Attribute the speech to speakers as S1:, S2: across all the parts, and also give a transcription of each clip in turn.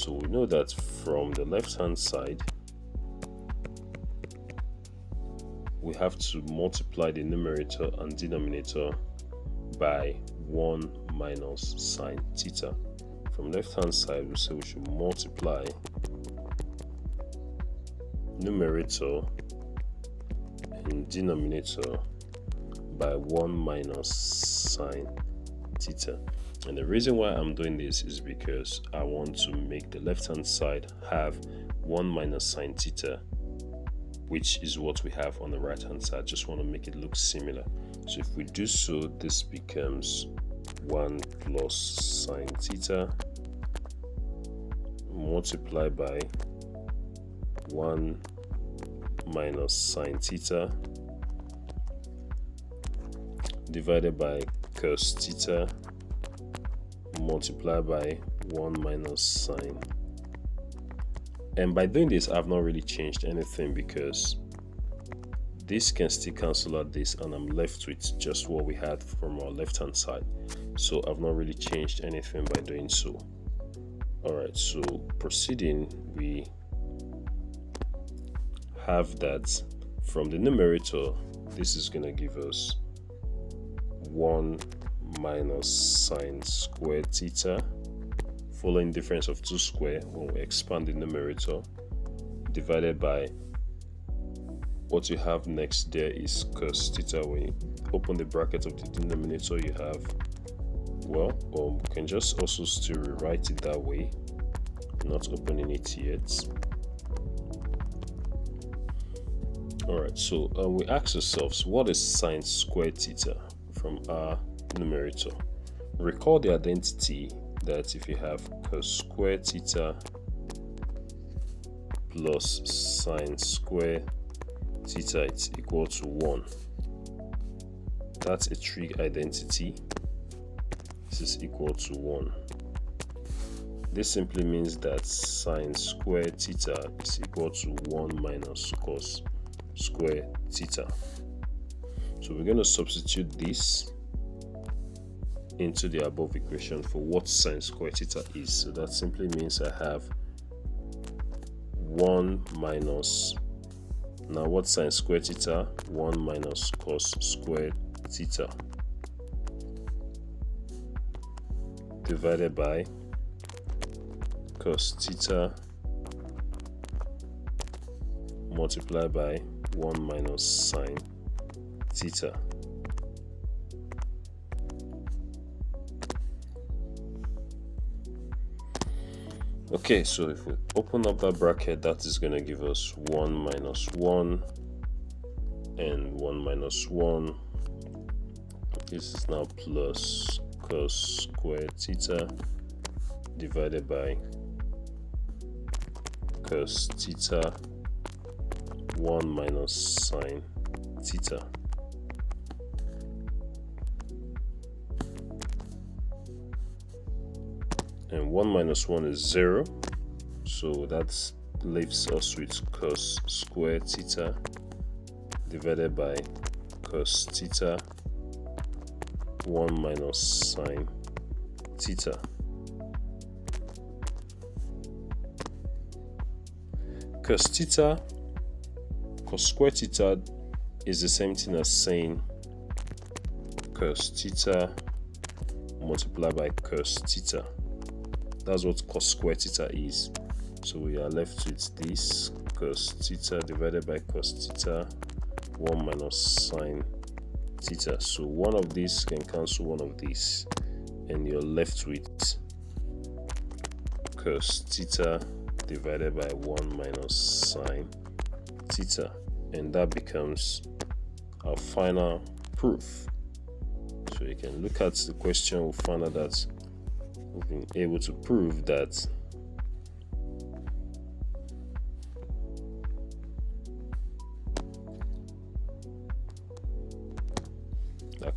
S1: So we know that from the left hand side, we have to multiply the numerator and denominator by 1 minus sine theta. From left hand side, we say we should multiply numerator and denominator by 1 minus sine theta. And the reason why I'm doing this is because I want to make the left hand side have 1 minus sine theta, which is what we have on the right hand side. Just want to make it look similar. So if we do so, this becomes 1 plus sine theta multiplied by 1 minus sine theta divided by cos theta multiplied by 1 minus sine. And by doing this, I've not really changed anything because this can still cancel out this, and I'm left with just what we had from our left hand side. So I've not really changed anything by doing so. Alright, so proceeding, we have that from the numerator, this is going to give us 1 minus sine squared theta, following difference of 2 square when we expand the numerator, divided by what you have next there is cos theta. When you open the bracket of the denominator, you have, well, you can just also still rewrite it that way, not opening it yet. Alright, so we ask ourselves, what is sine squared theta from our numerator? Recall the identity that if you have cos squared theta plus sine squared theta, it's equal to 1. That's a trig identity. This is equal to 1. This simply means that sine squared theta is equal to 1 minus cos square theta. So we're going to substitute this into the above equation for what sine square theta is. So that simply means I have 1 minus, now what sine square theta? 1 minus cos square theta divided by cos theta multiplied by 1 minus sine theta. Okay, so if we open up that bracket, that is going to give us 1 minus 1 and 1 minus 1. This is now plus cos squared theta divided by cos theta 1 minus sine theta. And 1 minus 1 is 0, so that leaves us with cos squared theta divided by cos theta 1 minus sine theta. Cos theta, cos squared theta is the same thing as saying cos theta multiplied by cos theta. That's what cos squared theta is. So we are left with this cos theta divided by cos theta 1 minus sine theta. So one of these can cancel one of these, and you're left with cos theta divided by 1 minus sine theta, and that becomes our final proof. So you can look at the question, we'll find out that we've been able to prove that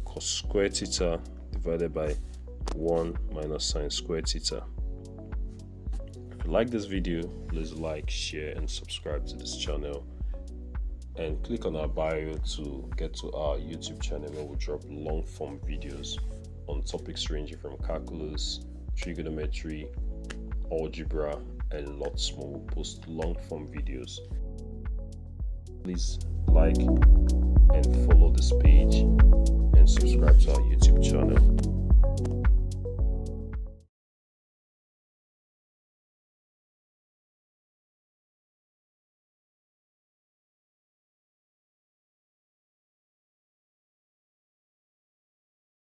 S1: cos squared theta divided by 1 minus sine squared theta. If you like this video, please like, share and subscribe to this channel, and click on our bio to get to our YouTube channel where we drop long form videos on topics ranging from calculus, trigonometry, algebra a lot more. We'll post long form videos. Please like and follow this page and subscribe to our YouTube channel.